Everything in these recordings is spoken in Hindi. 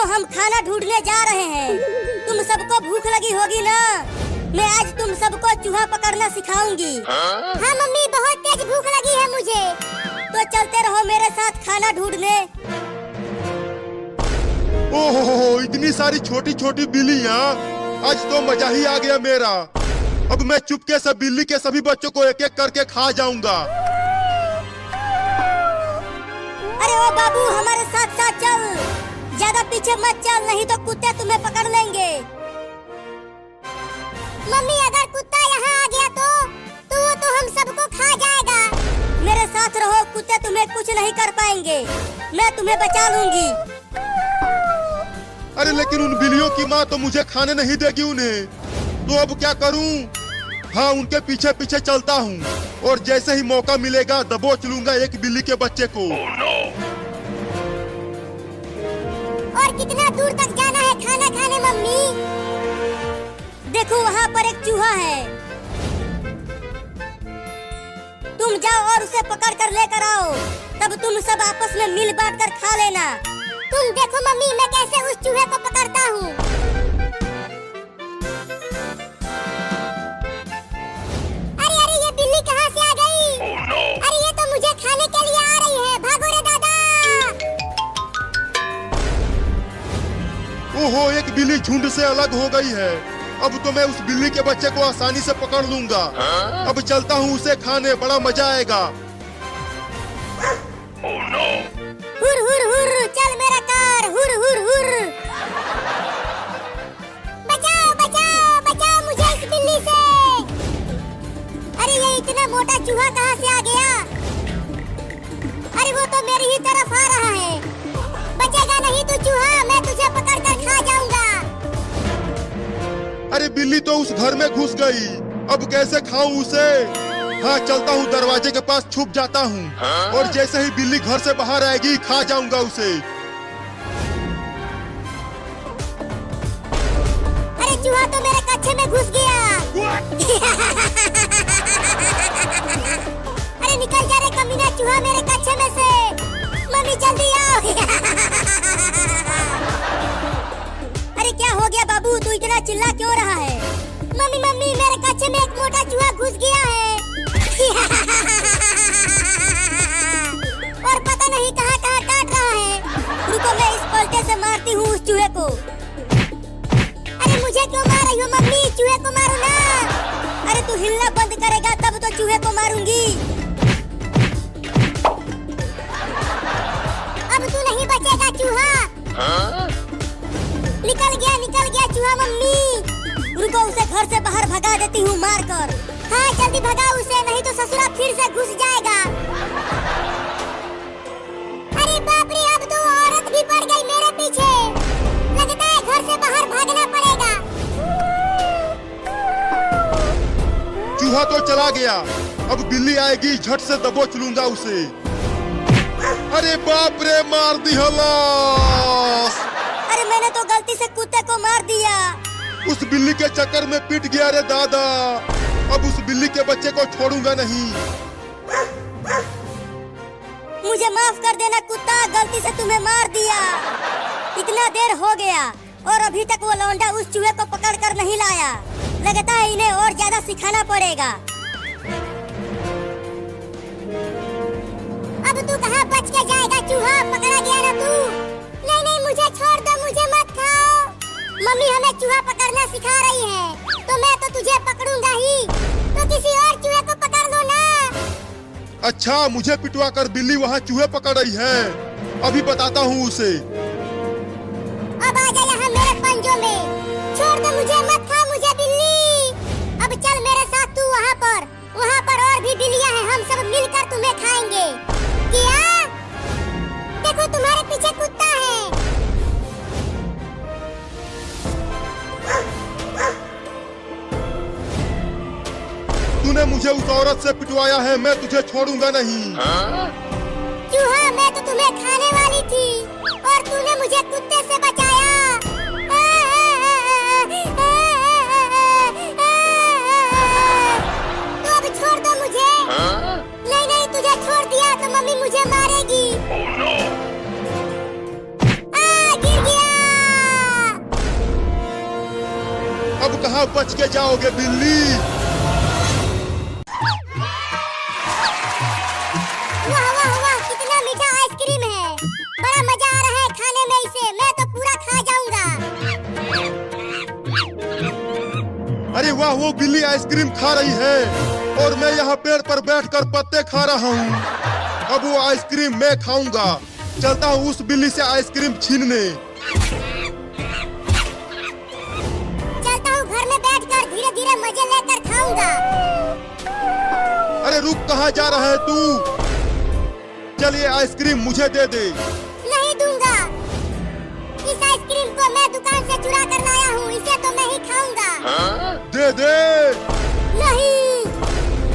बच्चों, हम खाना ढूंढने जा रहे हैं। तुम सबको भूख लगी होगी ना? मैं आज तुम सबको चूहा पकड़ना सिखाऊंगी। हाँ मम्मी, बहुत तेज भूख लगी है मुझे। तो चलते रहो मेरे साथ खाना ढूंढने। ओहो, इतनी सारी छोटी छोटी बिल्लियाँ, आज तो मजा ही आ गया मेरा। अब मैं चुपके से बिल्ली के सभी बच्चों को एक एक करके खा जाऊंगा। अरे ओ बाबू, हमारे साथ साथ चल, ज्यादा पीछे मत चल, नहीं तो कुत्ते तुम्हें पकड़ लेंगे। मम्मी, अगर कुत्ता यहाँ आ गया तो वो तो हम सबको खा जाएगा। मेरे साथ रहो, कुत्ते तुम्हें कुछ नहीं कर पाएंगे, मैं तुम्हें बचा लूंगी। अरे लेकिन उन बिल्लियों की माँ तो मुझे खाने नहीं देगी उन्हें, तो अब क्या करूं? हाँ, उनके पीछे पीछे चलता हूँ और जैसे ही मौका मिलेगा दबोच लूंगा एक बिल्ली के बच्चे को। और कितना दूर तक जाना है खाना खाने मम्मी? देखो वहाँ पर एक चूहा है, तुम जाओ और उसे पकड़ कर लेकर आओ, तब तुम सब आपस में मिल बांट कर खा लेना। तुम देखो मम्मी, मैं कैसे उस चूहे को पकड़ता हूँ। अरे अरे, ये बिल्ली कहाँ से आ गई? अरे ये तो मुझे खाने के लिए आ रही है, भागो रे दादा। ओहो, एक बिल्ली झुंड से अलग हो गई है। अब तो मैं उस बिल्ली के बच्चे को आसानी से पकड़ लूंगा। अब चलता हूँ उसे खाने, बड़ा मजा आएगा। हुर हुर हुर, चल मेरा कार, हुर हुर हुर। बचाओ बचाओ बचाओ मुझे इस बिल्ली से। अरे ये इतना मोटा चूहा कहाँ से आ गया? अरे वो तो मेरी ही तरफ आ रहा है। बचेगा नहीं तू चूहा, मैं तुझे पकड़ कर खा जाऊंगा। अरे बिल्ली तो उस घर में घुस गई, अब कैसे खाऊं उसे? हाँ, चलता हूँ, दरवाजे के पास छुप जाता हूँ और जैसे ही बिल्ली घर से बाहर आएगी खा जाऊंगा उसे। अरे चूहा तो मेरे कच्छे में घुस गया। अरे निकल जा रे कमीना चूहा मेरे कच्छे में से। मम्मी जल्दी आओ। अरे क्या हो गया बाबू, तू इतना चिल्ला क्यों रहा है? मम्मी मम्मी, मेरे कच्छे में एक मोटा चूहा घुस गया है। और पता नहीं कहाँ कहाँ काट रहा है। रुको, मैं इस पलटे से मारती हूँ उस चूहे को। अरे मुझे क्यों मार रही हो मम्मी? चूहे को मारो ना। अरे तू हिलना बंद करेगा तब तो चूहे को मारूंगी। अब तू नहीं बचेगा चूहा। निकल गया चूहा मम्मी। रुको, उसे घर से बाहर भगा देती हूँ मार कर। हाँ जल्दी भगाओ उसे, नहीं तो ससुरा फिर से घुस जाएगा। अरे बाप रे, अब तो औरत भी पड़ गई मेरे पीछे। लगता है घर से बाहर भागना पड़ेगा। चूहा तो चला गया, अब बिल्ली आएगी, झट से दबोच लूंगा उसे। अरे बाप रे, मार दी हलास। अरे मैंने तो गलती से कुत्ते को मार दिया। उस बिल्ली के चक्कर में पिट गया रे दादा। अब उस बिल्ली के बच्चे को छोड़ूंगा नहीं। मुझे माफ कर देना कुत्ता, गलती से तुम्हें मार दिया। इतना देर हो गया और अभी तक वो लौंडा उस चूहे को पकड़ कर नहीं लाया। लगता है इन्हें और ज्यादा सिखाना पड़ेगा। अब तू कहाँ बच के जाएगा चूहा? पकड़ा गया ना तू। नहीं नहीं, मुझे छोड़ दो, मुझे मत खाओ। मम्मी हमें चूहा पकड़ना सिखा रही है, तो मैं तो तुझे पकड़ूंगा ही। तो किसी और चूहे को पकड़ लो ना। अच्छा, मुझे पिटवा कर बिल्ली वहाँ चूहे पकड़ रही है, अभी बताता हूँ उसे। अब आ जा यहाँ मेरे पंजों में। छोड़ दो मुझे, मत खा मुझे बिल्ली। अब चल मेरे साथ तू वहाँ पर और भी बिल्लियाँ हैं, हम सब मिलकर तुम्हें खाएंगे। क्या? देखो तुम्हारे पीछे कुत्ता है। तूने मुझे उस औरत से पिटवाया है, मैं तुझे छोड़ूंगा नहीं। चूहा, मैं तो तुम्हें खाने वाली थी और तूने मुझे कुत्ते से बचाया। तो अब छोड़ दो मुझे। नहीं नहीं, तुझे छोड़ दिया तो मम्मी मुझे मारेगी। गिर गया। कहाँ बच के जाओगे बिल्ली। वाह वाह वाह, कितना मीठा आइसक्रीम है। बड़ा मजा आ रहा है खाने में इसे। मैं तो पूरा खा जाऊंगा। अरे वाह, वो बिल्ली आइसक्रीम खा रही है और मैं यहाँ पेड़ पर बैठकर पत्ते खा रहा हूँ। अब वो आइसक्रीम मैं खाऊंगा। चलता हूँ उस बिल्ली से आइसक्रीम छीनने। चलता हूँ घर में बैठकर धीरे धीरे मजे लेकर खाऊंगा। अरे रुक, कहाँ जा रहा है तू? चल ये आइसक्रीम मुझे दे दे। नहीं दूंगा। इस आइसक्रीम को मैं दुकान से चुरा कर लाया हूँ। इसे तो मैं ही खाऊंगा। दे दे। नहीं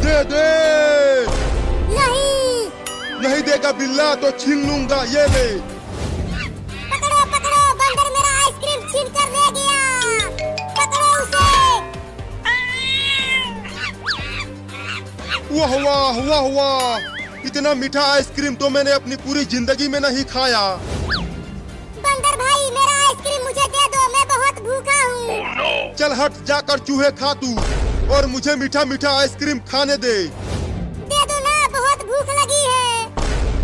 दे दे। नहीं। नहीं देगा बिल्ला तो छीन लूंगा। ये ले। पकड़ो पकड़ो, बंदर मेरा आइसक्रीम छीन कर ले गया। पकड़ो उसे। वाह वाह वाह वाह, इतना मीठा आइसक्रीम तो मैंने अपनी पूरी जिंदगी में नहीं खाया। बंदर भाई, मेरा आइसक्रीम मुझे दे दो। मैं बहुत भूखा हूँ। चल हट, जाकर चूहे खा तू और मुझे मीठा मीठा आइसक्रीम खाने दे। दे दो ना, बहुत भूख लगी है।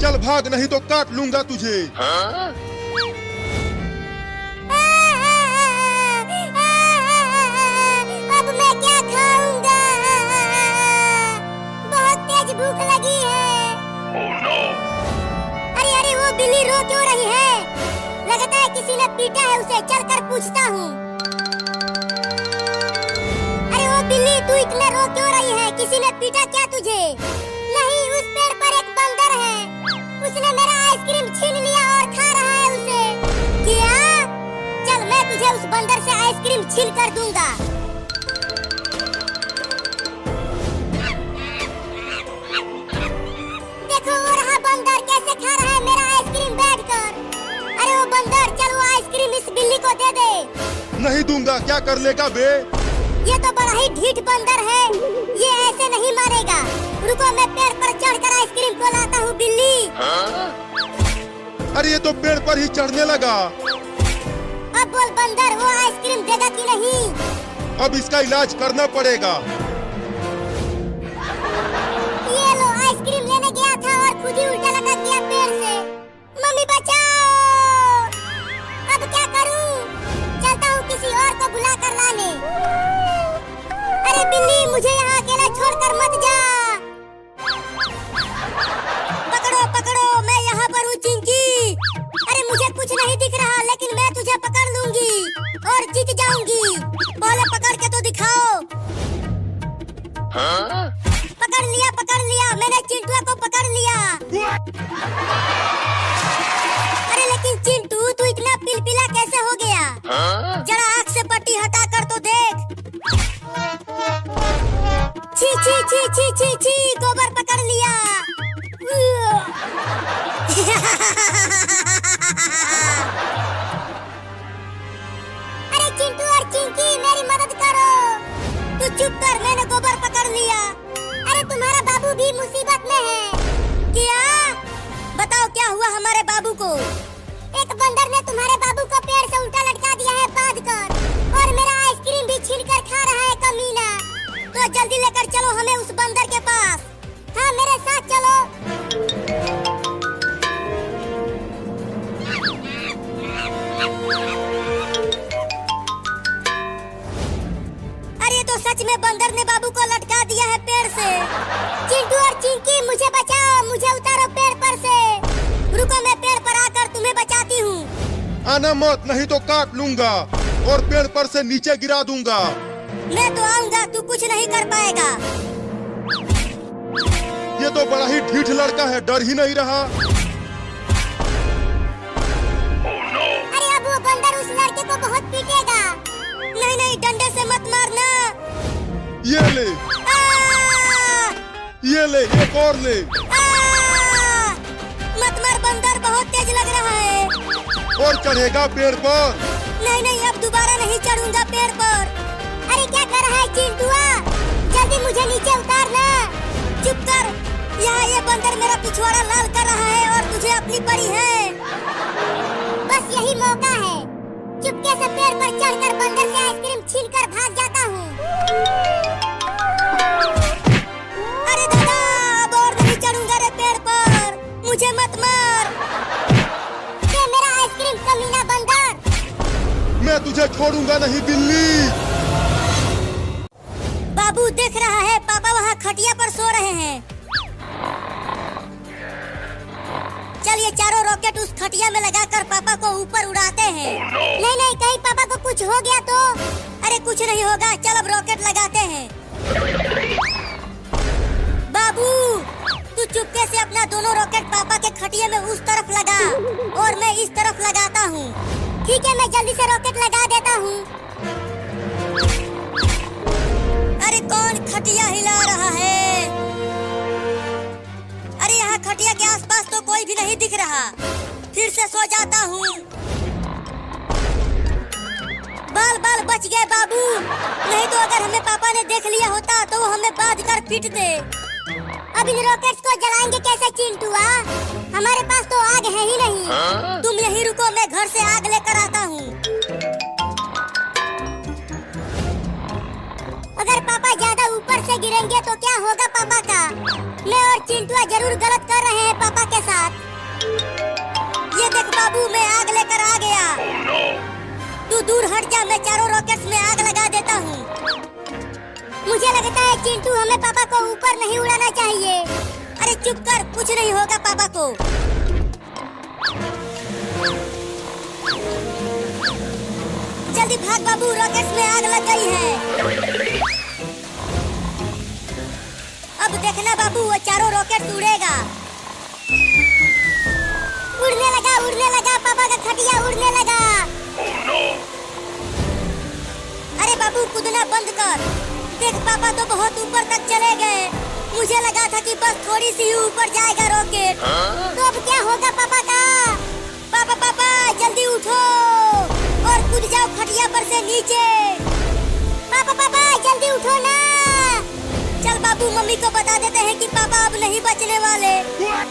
चल भाग, नहीं तो काट लूंगा तुझे। अब मैं क्या खाऊंगा? बहुत तेज भूख लगी है। अरे अरे, वो बिल्ली रो क्यों रही है? लगता है किसी ने पीटा है उसे। चलकर पूछता हूँ। अरे वो बिल्ली, तू इतना रो क्यों रही है? किसी ने पीटा क्या तुझे? नहीं, उस पेड़ पर एक बंदर है। उसने मेरा आइसक्रीम छीन लिया और खा रहा है उसे। क्या? चल मैं तुझे उस बंदर से आइसक्रीम छीन कर दूंगा। देखो वो रहा बंदर, कैसे खा रहा है मेरा आइसक्रीम बैठकर। अरे वो बंदर, चल वो आइसक्रीम इस बिल्ली को दे दे। नहीं दूंगा। क्या कर लेगा बे? ये तो बड़ा ही ढीठ बंदर है। ये ऐसे नहीं मारेगा। रुको, मैं पेड़ पर चढ़कर आइसक्रीम को लाता हूँ बिल्ली। अरे ये तो पेड़ पर ही चढ़ने लगा। अब बोल बंदर, वो आइसक्रीम देगा कि नहीं? अब इसका इलाज करना पड़ेगा। ये लो, आइसक्रीम लेने गया था और खुद ही उल्टा लटक गया पेड़ से। मम्मी बचाओ। अब क्या करूं? चलता हूँ किसी और को बुला कर लाने। अरे बिल्ली, मुझे यहाँ अकेला छोड़कर मत जा। पकड़ो पकड़ो, मैं यहाँ पर हूँ चिंकी। अरे मुझे कुछ नहीं दिख रहा, लेकिन मैं तुझे पकड़ लूंगी और जीत जाऊंगी। पहले पकड़ के तो दिखाओ। पकड़ लिया, मैंने चिंटुआ को पकड़ लिया। अरे लेकिन चिंटू, तू इतना पिलपिला कैसे हो गया? जरा आँख से पट्टी हटा कर तो देख। छी छी छी छी छी छी, गोबर पकड़ लिया। अरे चिंटू और चिंकी, मेरी मदद करो। तू चुप कर, मैंने गोबर पकड़ लिया। अरे तुम्हारा बाबू भी मुसीबत में है। क्या? बताओ क्या हुआ हमारे बाबू को? एक बंदर ने तुम्हारे बाबू को पेड़ से उल्टा लटका दिया है बांधकर, और मेरा आइसक्रीम भी छीन कर खा रहा है कमीना। तो जल्दी लेकर चलो हमें उस बंदर के पास। हाँ, मेरे साथ चलो। अरे तो सच में बंदर ने बाबू को लटका दिया है पेड़ से। चिंटू और चिंकी, मुझे बचाओ, मुझे उतारो पेड़ पर से। रुको, मैं पेड़ पर आकर तुम्हें बचाती हूँ। आना मत, नहीं तो काट लूंगा और पेड़ पर से नीचे गिरा दूंगा। मैं तो आऊंगा, तू कुछ नहीं कर पाएगा। ये तो बड़ा ही ढीठ लड़का है, डर ही नहीं रहा। अरे अब वो बंदर उस लड़के को बहुत पीटेगा। नहीं नहीं, डंडे से मत मारना। ये ले, ये ले, एक और ले। मत मार बंदर, बहुत तेज लग रहा है। और चढ़ेगा पेड़ पर? नहीं नहीं, अब दोबारा नहीं चढ़ूंगा पेड़ पर। अरे क्या कर रहा है चिंटुआ? जल्दी मुझे नीचे उतारना। चुप कर, यहाँ ये बंदर मेरा पिछवाड़ा लाल कर रहा है और तुझे अपनी पड़ी है। बस यही मौका है। चुपके से पेड़ पर चढ़कर बंदर से आइसक्रीम छीनकर भाग जाता हूँ। अरे दादा, अब और नहीं चढ़ूंगा रे पेड़ पर, मुझे मत मार। ये मेरा आइसक्रीम कमीना बंदर। मैं तुझे छोड़ूंगा नहीं बिल्ली। बाबू देख रहा है, पापा वहाँ खटिया पर सो रहे हैं। चलिए चारों रॉकेट उस खटिया में लगाकर पापा को ऊपर उड़ाते हैं। नहीं नहीं, कहीं पापा को कुछ हो गया तो? अरे कुछ नहीं होगा, चल अब रॉकेट लगाते हैं। बाबू तू चुपके से अपना दोनों रॉकेट पापा के खटिया में उस तरफ लगा और मैं इस तरफ लगाता हूँ। ठीक है, मैं जल्दी से रॉकेट लगा देता हूँ। अरे कौन खटिया हिला रहा है? अरे यहाँ खटिया के आसपास तो कोई भी नहीं दिख रहा। फिर से सो जाता हूँ। बाल बाल बच गए बाबू, नहीं तो अगर हमें पापा ने देख लिया होता तो वो हमें बांध कर पीट दे। अब इन रॉकेट्स को जलाएंगे कैसे चिंटुआ? हमारे पास तो आग है ही नहीं। तुम यहीं रुको, मैं घर से आग लेकर आता हूँ। अगर पापा ज्यादा ऊपर से गिरेंगे तो क्या होगा पापा का? मैं और चिंटुआ जरूर गलत कर रहे हैं पापा के साथ। ये देख बाबू, मैं आग लेकर आ गया। तू दूर हट जा, मैं चारों रॉकेट्स में आग लगा देता हूँ। मुझे लगता है चिंटू, हमें पापा को ऊपर नहीं उड़ाना चाहिए। अरे चुप कर, कुछ नहीं होगा पापा को। जल्दी भाग बाबू, रॉकेट्स में आग लग गई है। अब देखना बाबू, वो चारों रॉकेट उड़ेगा। उड़ने लगा पापा का खटिया उड़ने लगा। अरे बाबू कूदना बंद कर। देख पापा तो बहुत ऊपर तक चले गए। मुझे लगा था कि बस थोड़ी सी ही ऊपर जाएगा रॉकेट। तो अब क्या होगा पापा का? पापा पापा जल्दी उठो और कूद जाओ खटिया पर से नीचे। पापा पापा जल्दी उठो ना। चल बाबू, मम्मी को बता देते हैं कि पापा अब नहीं बचने वाले।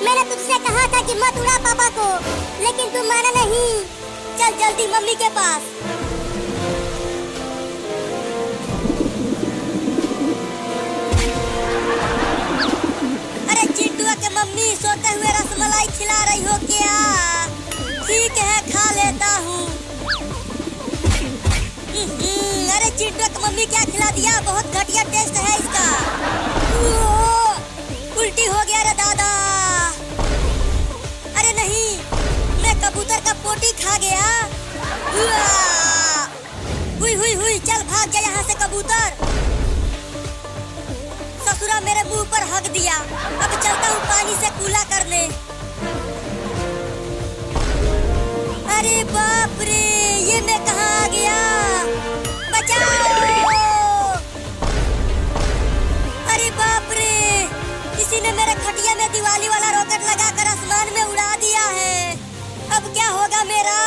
मैंने तुझसे कहा था कि मत उड़ा पापा को, लेकिन तुम माना नहीं। चल जल्दी मम्मी के पास। अरे चिंटुआ के मम्मी सोते हुए रसमलाई खिला रही हो क्या? ठीक है, खा लेता हूँ। अरे चिंटुआ की मम्मी क्या खिला दिया? बहुत घटिया टेस्ट है इसका। उल्टी हो गया रे दादा। अरे नहीं, मैं कबूतर का पोटी खा गया। हुई हुई हुई, चल भाग जा यहाँ से कबूतर। ससुरा मेरे मुंह पर हक दिया। अब चलता हूँ पानी से कूला करने। अरे बाप रे, ये मैं कहाँ आ गया? बचाओ! अरे बाप रे, किसी ने मेरे खटिया में दिवाली वाला रॉकेट लगाकर आसमान में उड़ा दिया है। अब क्या होगा मेरा?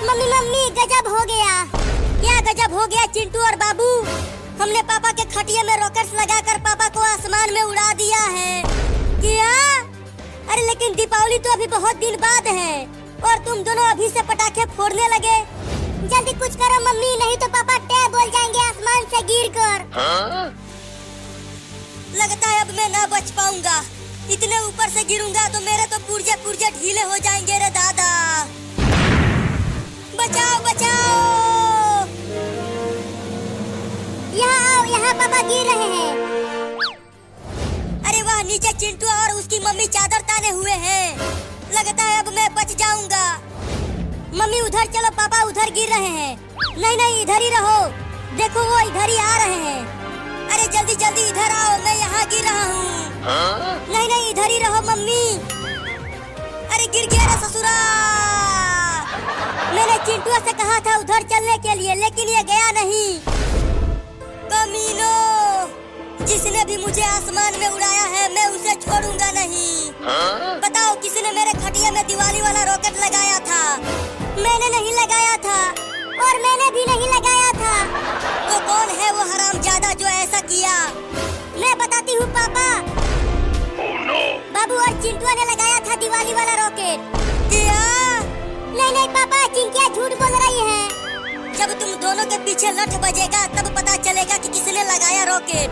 मम्मी मम्मी, गजब हो गया। क्या गजब हो गया चिंटू और बाबू? हमने पापा के खटिया में रॉकेट्स लगाकर पापा को आसमान में उड़ा दिया है। क्या? अरे लेकिन दीपावली तो अभी बहुत दिन बाद है और तुम दोनों अभी से पटाखे फोड़ने लगे। जल्दी कुछ करो मम्मी, नहीं तो पापा टैब बोल जाएंगे आसमान से गिरकर। लगता है अब मैं ना बच पाऊंगा। इतने ऊपर से गिरूंगा तो मेरे तो पुर्जे पुर्जे ढीले हो जाएंगे रे दादा। बचाओ बचाओ! यहाँ आओ, यहाँ पापा गिर रहे हैं। अरे वाह, नीचे चिंटू और उसकी मम्मी चादर ताने हुए हैं। लगता है अब मैं बच जाऊंगा। मम्मी उधर चलो, पापा उधर गिर रहे हैं। नहीं नहीं, इधर ही रहो। देखो वो इधर ही आ रहे हैं। अरे जल्दी जल्दी इधर आओ, मैं यहाँ गिर रहा हूँ। नहीं नहीं, इधर ही रहो मम्मी। अरे गिर गया रे ससुरा। मैंने चिंटुआ से कहा था उधर चलने के लिए, लेकिन ये गया नहीं। कमीनो, जिसने भी मुझे आसमान में उड़ाया है मैं उसे छोड़ूंगा नहीं। बताओ, किसने मेरे खटिया में दिवाली वाला रॉकेट लगाया था? मैंने नहीं लगाया था। और मैंने भी नहीं लगाया था। तो कौन है वो हरामजादा जो ऐसा किया? मैं बताती हूँ पापा। बाबू और चिंटुआ ने लगाया था दिवाली वाला रॉकेट। क्या? नहीं नहीं पापा, चिंकिया झूठ बोल रही है। जब तुम दोनों के पीछे लठ बजेगा तब पता चलेगा कि किसने लगाया रॉकेट।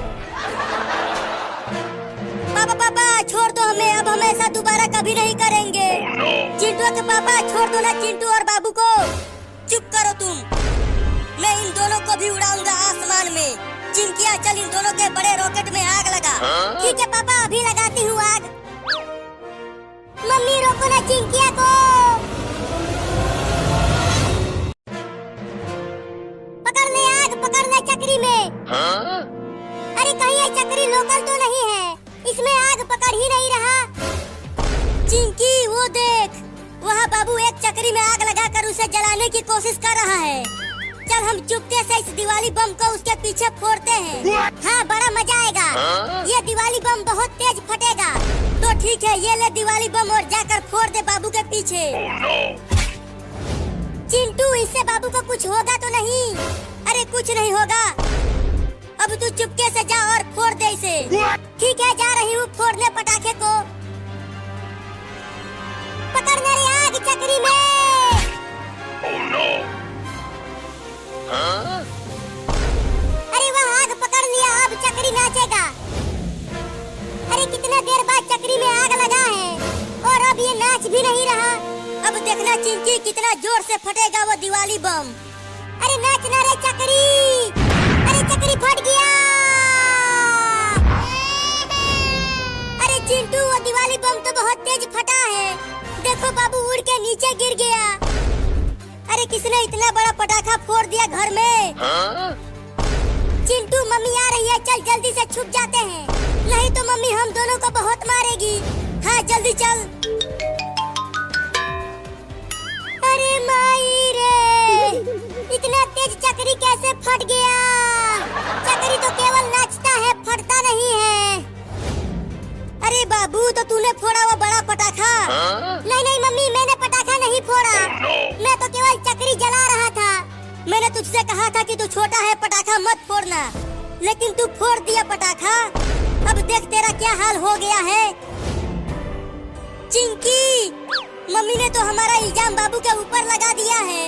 पापा पापा छोड़ दो हमें, अब हम ऐसा दोबारा कभी नहीं करेंगे। चिंटू के पापा छोड़ दो ना चिंटू और बाबू को। चुप करो तुम, मैं इन दोनों को भी उड़ाऊंगा आसमान में। चिंकिया चल इन दोनों के बड़े रॉकेट में आग लगा। ठीक है पापा, अभी लगाती हूँ आग। मम्मी रोको ना चिंकिया को। पकड़ने आग, पकड़ने चक्री में। अरे कहीं ये चक्री लोकल तो नहीं है, इसमें आग पकड़ ही नहीं रहा। चिंकी वो देख, वहाँ बाबू एक चक्री में आग लगाकर उसे जलाने की कोशिश कर रहा है। चल हम चुपके से इस दिवाली बम को उसके पीछे फोड़ते हैं। हाँ बड़ा मजा आएगा। ये दिवाली बम बहुत तेज फटेगा। तो ठीक है, ये ले दिवाली बम और जाकर फोड़ दे बाबू के पीछे। चिंटू इससे बाबू को कुछ होगा तो नहीं? अरे कुछ नहीं होगा, अब तू चुपके से जा और फोड़ दे इसे। ठीक है, जा रही हूँ फोड़ने पटाखे को। पकड़ने रे आग चक्री में। अरे वह आग पकड़ लिया, अब चक्री नाचेगा। अरे कितना देर बाद चक्री में आग लगा है और अब ये नाच भी नहीं रहा। अब देखना चिंकी कितना जोर से फटेगा वो दिवाली बम। अरे नाचना रे चक्री। अरे चक्री फट गया। अरे चिंटू वो दिवाली बम तो बहुत तेज फटा है। देखो बाबू उड़ के नीचे गिर गया। अरे किसने इतना बड़ा पटाखा फोड़ दिया घर में? चिंटू मम्मी आ रही है, चल जल्दी से छुप जाते हैं, नहीं तो मम्मी हम दोनों को बहुत मारेगी। हाँ जल्दी चल। अरे माई रे, इतना तेज चक्री कैसे फट गया? चक्री तो केवल नाचता है, फटता नहीं है। अरे बाबू तो तूने फोड़ा वो बड़ा पटाखा? नहीं नहीं मम्मी, मैंने पटाखा नहीं फोड़ा। मैं तो केवल चक्री जला रहा था। मैंने तुझसे कहा था कि तू छोटा है, पटाखा मत फोड़ना, लेकिन तू फोड़ दिया पटाखा। अब देख तेरा क्या हाल हो गया है। चिंकी, मम्मी ने तो हमारा इल्जाम बाबू के ऊपर लगा दिया है।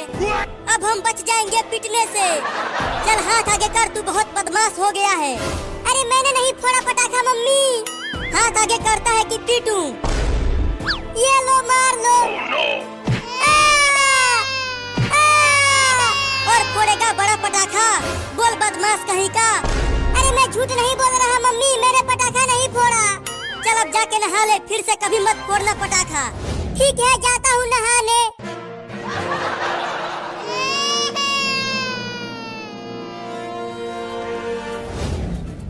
अब हम बच जाएंगे पिटने से। चल हाथ आगे कर, तू बहुत बदमाश हो गया है। अरे मैंने नहीं फोड़ा पटाखा मम्मी। हाथ आगे करता है कि पीटूं? ये लो मार लो। और फोड़ेगा बड़ा पटाखा? बोल बदमाश कहीं का। अरे मैं झूठ नहीं बोल रहा मम्मी, मैंने पटाखा नहीं फोड़ा। चल अब जाके नहा ले, फिर से कभी मत फोड़ना पटाखा। ठीक है, जाता हूँ नहाने।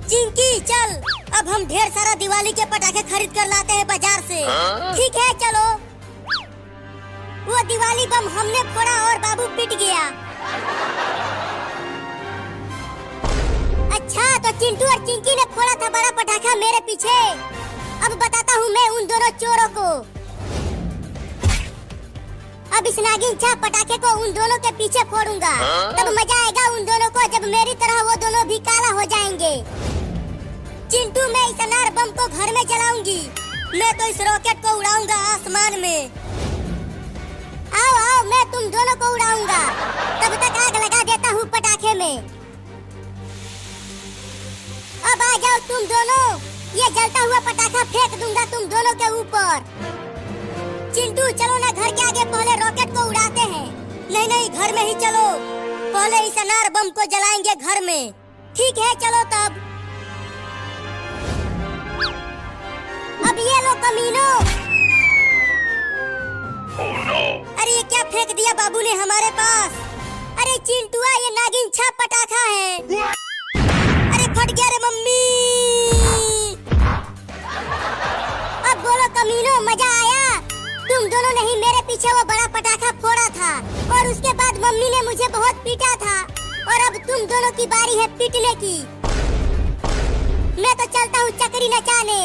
चिंकी चल, अब हम ढेर सारा दिवाली के पटाखे खरीद कर लाते हैं बाजार से। ठीक है चलो। वो दिवाली बम हमने फोड़ा और बाबू पिट गया। अच्छा तो चिंटू और चिंकी ने फोड़ा था बड़ा पटाखा मेरे पीछे। अब बताता हूँ मैं उन दोनों चोरों को। अब इस नागिन छाप पटाखे को उन दोनों के पीछे फोड़ूंगा। तब मजा आएगा उन दोनों को, जब मेरी तरह वो दोनों भी काला हो जाएंगे। चिंटू मैं इस अनार बम को घर में जलाऊंगी। मैं तो इस रॉकेट को उड़ाऊंगा आसमान में। आओ आओ, मैं तुम दोनों को उड़ाऊंगा। तब तक आग लगा देता हूँ पटाखे में। अब आ जाओ तुम दोनों, ये जलता हुआ पटाखा फेंक दूंगा तुम दोनों के ऊपर। चिंटू चलो ना घर के आगे, पहले रॉकेट को उड़ाते हैं। नहीं नहीं, घर में ही चलो, पहले इस अनार बम को जलाएंगे घर में। ठीक है चलो तब। अब ये लो कमीनो। अरे ये क्या फेंक दिया बाबू ने हमारे पास? अरे चिंटुआ, ये नागिन छाप पटाखा है। अरे फट गया रे मम्मी। अब बोलो कमीनो, मजा आया? तुम दोनों ने ही मेरे पीछे वो बड़ा पटाखा फोड़ा था और उसके बाद मम्मी ने मुझे बहुत पीटा था, और अब तुम दोनों की बारी है पीटने की। मैं तो चलता हूँ चक्री नचाने।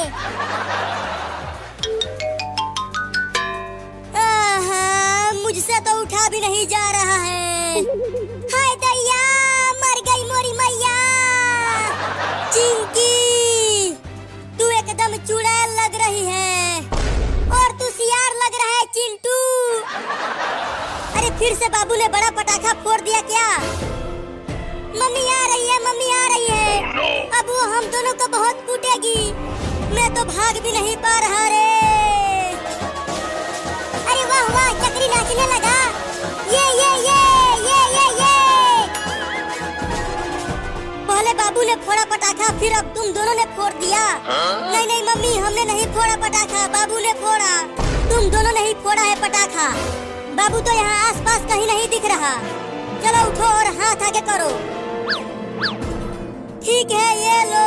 मुझसे तो उठा भी नहीं जा रहा है। हाय दैया, मर गई मोरी मैया। चिंकी, तू एकदम चुड़ैल लग रही है। और तू सियार लग रहा है चिंटू। फिर से बाबू ने बड़ा पटाखा फोड़ दिया क्या? मम्मी आ रही है, मम्मी आ रही है। अब वो हम दोनों को बहुत कूटेगी। मैं तो भाग भी नहीं पा रहा रे। अरे वाह वाह, चक्री नाचने लगा। ये पहले बाबू ने फोड़ा पटाखा, फिर अब तुम दोनों ने फोड़ दिया। नहीं नहीं मम्मी, हमने नहीं फोड़ा पटाखा, बाबू ने फोड़ा। तुम दोनों ने ही फोड़ा है पटाखा। बाबू तो यहाँ आसपास कहीं नहीं दिख रहा। चलो उठो और हाथ आगे करो। ठीक है, ये लो।